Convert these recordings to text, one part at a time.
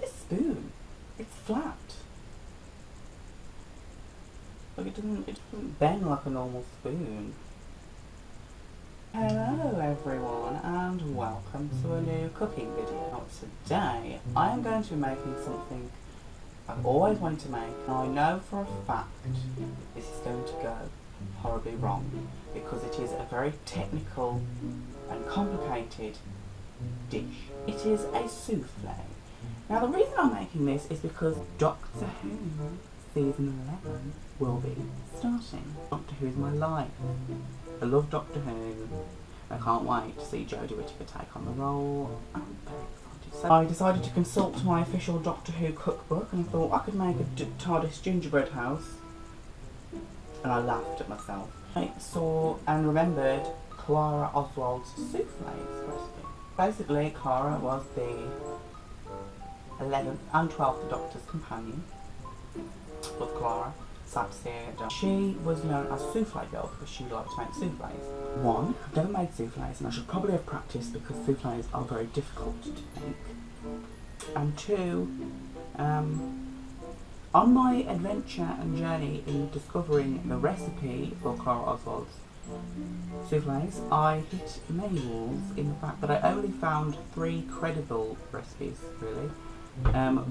this spoon. It's flat. Like it doesn't bend like a normal spoon. Hello everyone and welcome to a new cooking video. Now, today I am going to be making something I've always wanted to make, and I know for a fact this is going to go horribly wrong because it is a very technical and complicated dish. It is a souffle. Now the reason I'm making this is because Doctor Who season 11 will be starting. Doctor Who is my life. I love Doctor Who. I can't wait to see Jodie Whittaker take on the role. I'm very excited. So I decided to consult my official Doctor Who cookbook and I thought I could make a TARDIS gingerbread house. And I laughed at myself. I saw and remembered Clara Oswald's souffles recipe. Basically, Clara was the 11th and 12th Doctor's companion. Love Clara. Sad to see her. She was known as Souffle Girl because she liked to make souffles. One, I've never made souffles and I should probably have practiced because souffles are very difficult to make. And two, on my adventure and journey in discovering the recipe for Clara Oswald's souffles, I hit many walls in the fact that I only found 3 credible recipes, really.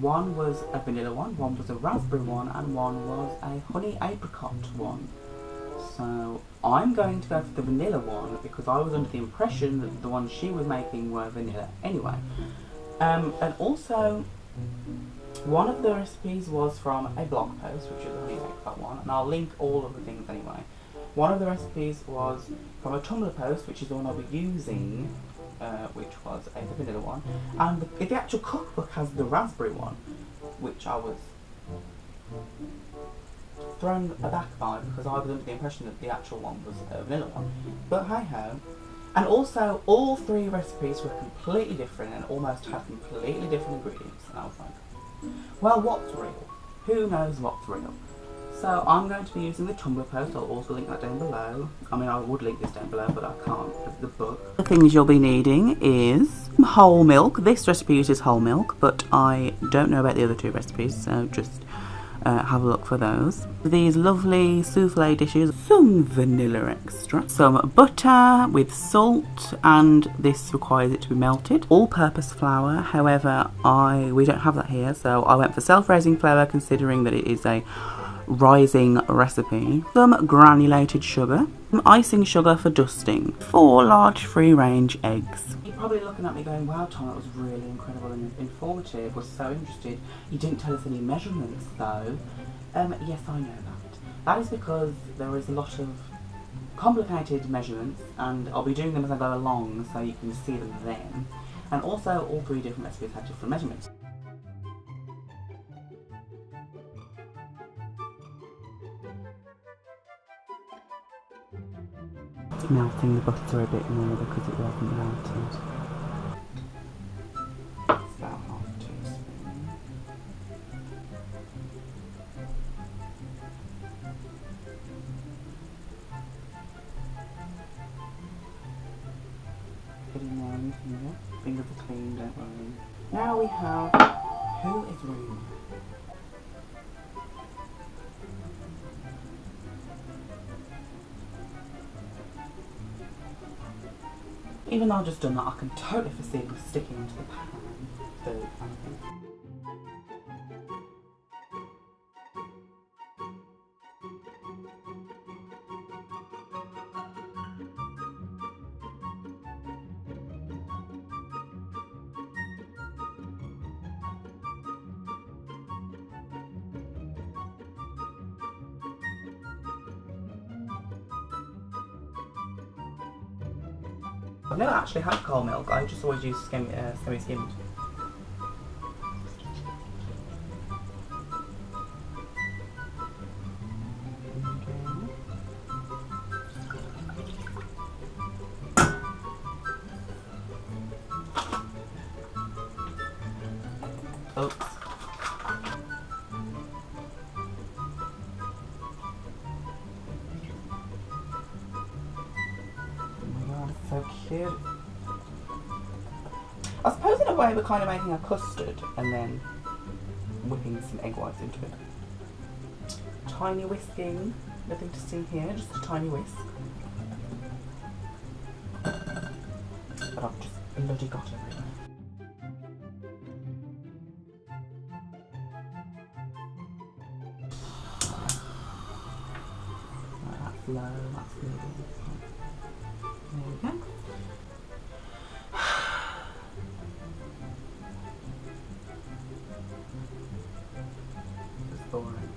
One was a vanilla one was a raspberry one, and one was a honey apricot one. So I'm going to go for the vanilla one because I was under the impression that the ones she was making were vanilla anyway. And also, one of the recipes was from a blog post, which is a honey apricot one, and I'll link all of the things anyway. One of the recipes was from a Tumblr post, which is the one I'll be using, which was the vanilla one, and the actual cookbook has the raspberry one, which I was thrown aback by because I was under the impression that the actual one was a vanilla one. But hey ho. And also, all 3 recipes were completely different and almost had completely different ingredients, and I was like, well, what's real? Who knows what's real? So I'm going to be using the Tumblr post. I'll also link that down below. I mean, I would link this down below, but I can't because of the book. The things you'll be needing is whole milk. This recipe uses whole milk, but I don't know about the other 2 recipes, so just have a look for those. These lovely souffle dishes, some vanilla extract, some butter with salt, and this requires it to be melted. All-purpose flour, however, we don't have that here, so I went for self-raising flour considering that it is a rising recipe. Some granulated sugar, some icing sugar for dusting, 4 large free-range eggs. You're probably looking at me going, wow Tom, that was really incredible and informative, was so interested. You didn't tell us any measurements though. Yes, I know that. That is because there is a lot of complicated measurements and I'll be doing them as I go along so you can see them then. And also all 3 different recipes have different measurements. Melting the butter a bit more because it wasn't melted. It's about half a teaspoon. Get in there on your finger. Fingers are clean, don't worry. Now we have Who is Room. Even though I've just done that, I can totally foresee them sticking into the pan. So, I've never actually had cold milk, I just always use semi-skimmed. Oops. So cute. I suppose in a way we're kind of making a custard and then whipping some egg whites into it. Tiny whisking, nothing to see here, just a tiny whisk. But I've just bloody got everywhere. Right, that's low, that's good. There we go. It's boring.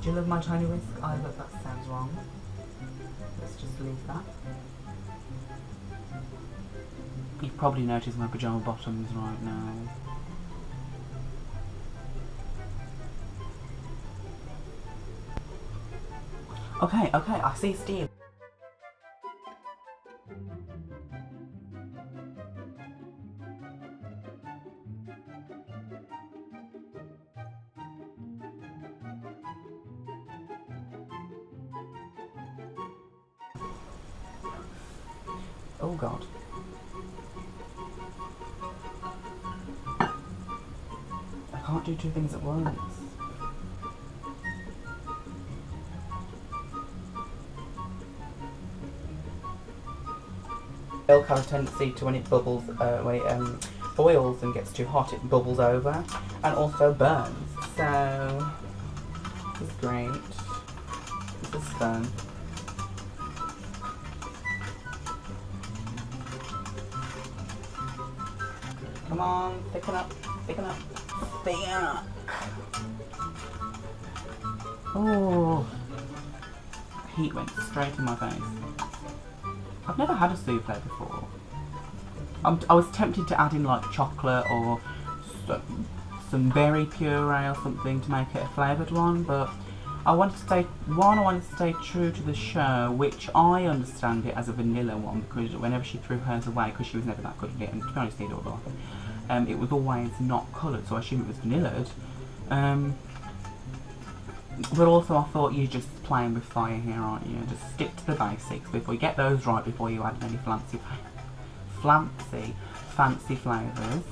Do you love my tiny whisk? I love that sounds wrong. Let's just leave that. You've probably noticed my pyjama bottoms right now. Okay, I see steam. Oh God. I can't do two things at once. Milk has a tendency to, when it bubbles, when it boils and gets too hot, it bubbles over and also burns. So this is great. This is fun. Come on, thicken up, thicken up, thicken up. Oh, heat went straight in my face. I've never had a souffle before. I was tempted to add in like chocolate or some berry puree or something to make it a flavoured one, but I wanted to stay true to the show, which I understand it as a vanilla one, because whenever she threw hers away, because she was never that good at it, and to be honest, neither was I, it was always not coloured, so I assumed it was vanillaed. But also I thought you're just playing with fire here, aren't you? Just stick to the basics before you get those right, before you add any fancy flavours.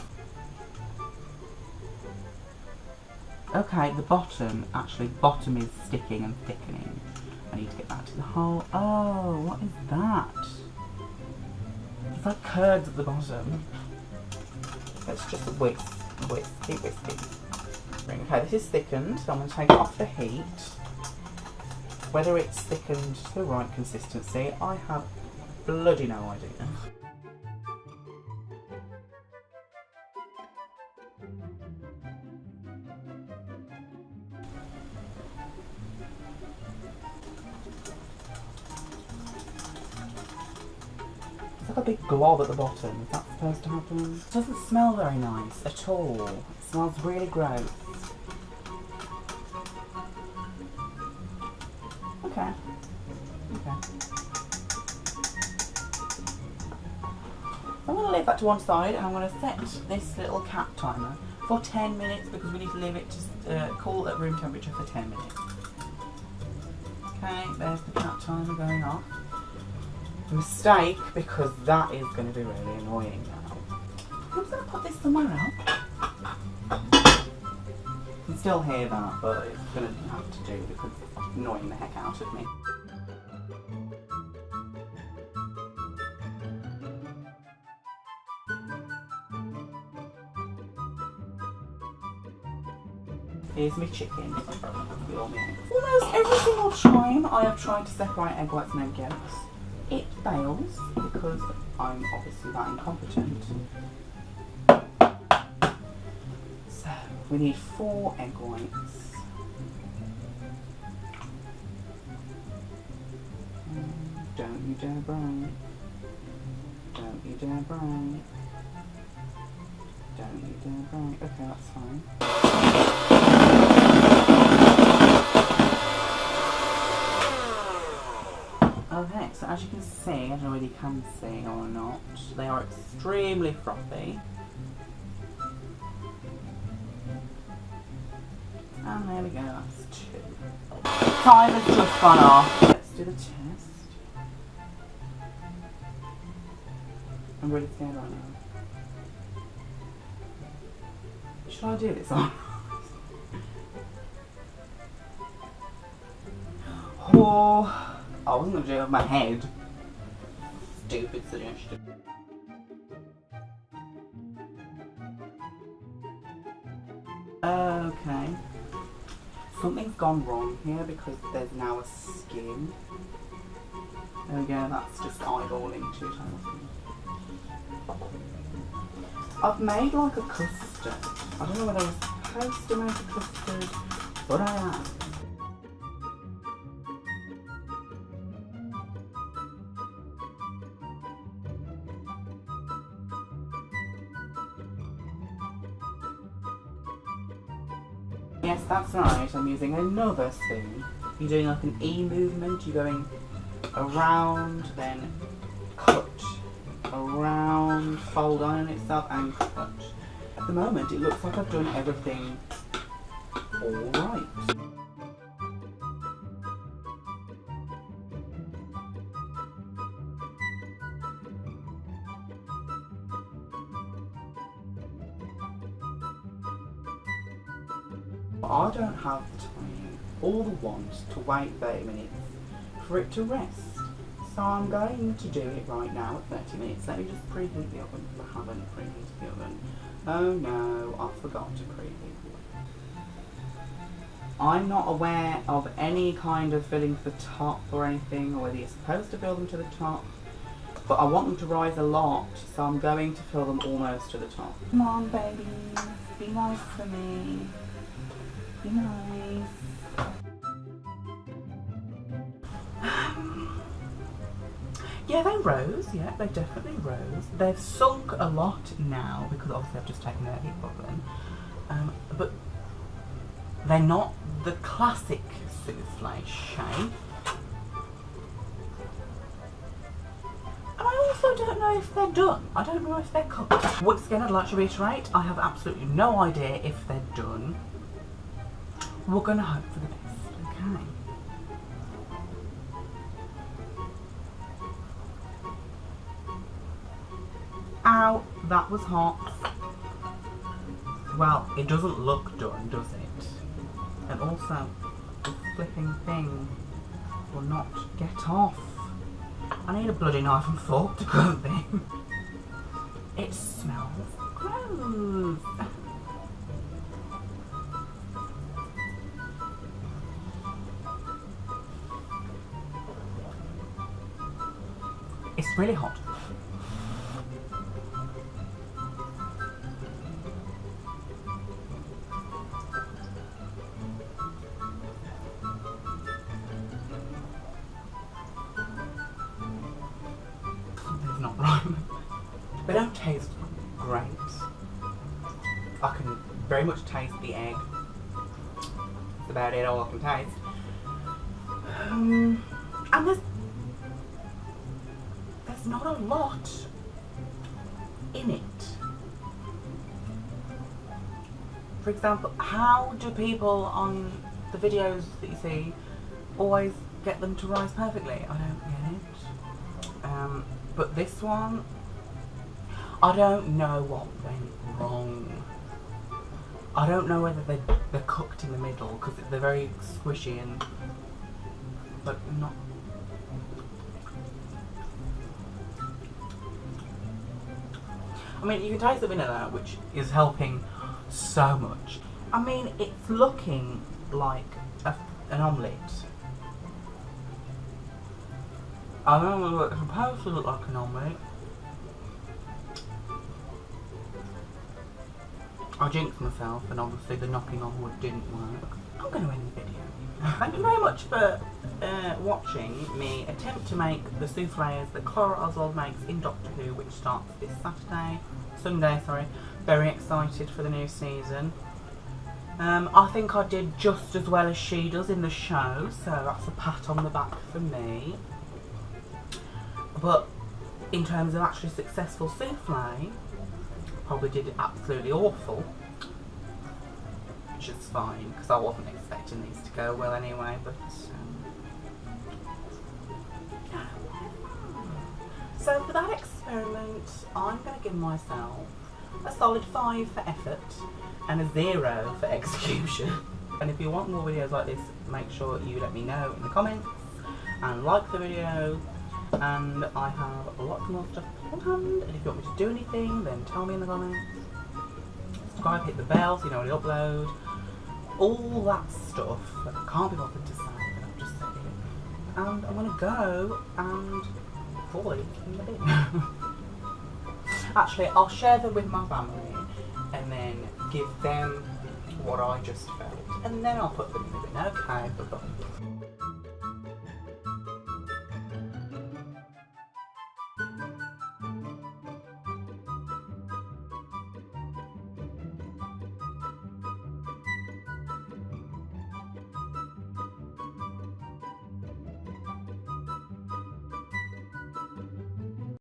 Okay, the bottom is sticking and thickening. I need to get that to the hole. Oh, what is that? It's like curds at the bottom. It's just a whisk, keep whisking. Okay, this is thickened, so I'm going to take it off the heat. Whether it's thickened to the right consistency, I have bloody no idea. It's like a big glob at the bottom. Is that supposed to happen? It doesn't smell very nice at all. It smells really gross. Okay. I'm going to leave that to one side, and I'm going to set this little cap timer for 10 minutes because we need to leave it to cool at room temperature for 10 minutes. Okay, there's the cap timer going off. Mistake, because that is going to be really annoying now. I'm going to put this somewhere else. You can still hear that, but it's going to have to do because it's annoying the heck out of me. Here's my chicken. Almost every single time I have tried to separate egg whites and egg yolks, it fails because I'm obviously that incompetent. So we need 4 egg whites. Don't you dare break. Don't you dare break. Don't you dare break. Okay, that's fine. Okay, so as you can see, I don't know whether you can see or not, they are extremely frothy. And there we go, that's 2. Time has just gone off. Let's do the test. I'm really scared right now. Should I do this on? Oh, I wasn't going to do it with my head. Stupid suggestion. Okay. Something's gone wrong here because there's now a skin. Oh yeah, that's just eyeballing 2 tablespoons. I've made like a custard. I don't know whether I was supposed to make a custard, but I am. Yes, that's right, I'm using another spoon. You're doing like an E movement, you're going around, then cut, around, fold on itself and cut. At the moment it looks like I've done everything alright. I don't have the time or the want to wait 30 minutes for it to rest. So I'm going to do it right now at 30 minutes. Let me just preheat the oven. I haven't preheated the oven. Oh no, I forgot to preheat the oven. I'm not aware of any kind of filling to the top or anything, or whether you're supposed to fill them to the top. But I want them to rise a lot, so I'm going to fill them almost to the top. Come on, baby. Be nice for me. Be nice. Yeah, they rose. Yeah, they definitely rose. They've sunk a lot now because obviously I've just taken them out of the oven. But they're not the classic souffle shape. And I also don't know if they're done. I don't know if they're cooked. Once again, I'd like to reiterate, I have absolutely no idea if they're done. We're going to hope for the best, okay? Ow, that was hot. Well, it doesn't look done, does it? And also, the flipping thing will not get off. I need a bloody knife and fork to cut the thing. It smells gross. It's really hot. Something's not right. They don't taste great. I can very much taste the egg. That's about it, all I can taste. And there's not a lot in it. For example, how do people on the videos that you see always get them to rise perfectly? I don't get it. But this one, I don't know what went wrong. I don't know whether they're cooked in the middle because they're very squishy and but not. I mean, you can taste the vanilla, which is helping so much. I mean, it's looking like an omelette. I don't know what it's supposed to look like an omelette. I jinxed myself, and obviously the knocking on wood didn't work. I'm going to end the video. Thank you very much for watching me attempt to make the soufflés that Clara Oswald makes in Doctor Who, which starts this Sunday, sorry. Very excited for the new season. I think I did just as well as she does in the show, so that's a pat on the back for me. But in terms of actually successful soufflé, probably did it absolutely awful. Which is fine, because I wasn't expecting these to go well anyway, but so for that experiment, I'm going to give myself a solid 5 for effort and a 0 for execution. And if you want more videos like this, make sure you let me know in the comments. and like the video, and I have lots more stuff planned, and if you want me to do anything then tell me in the comments. Subscribe, hit the bell so you know when I upload, all that stuff that I can't be bothered to say, but I've just said it. And I'm going to go and fall in the bin. Actually, I'll share them with my family and then give them what I just felt, and then I'll put them in the bin. Okay, bye-bye.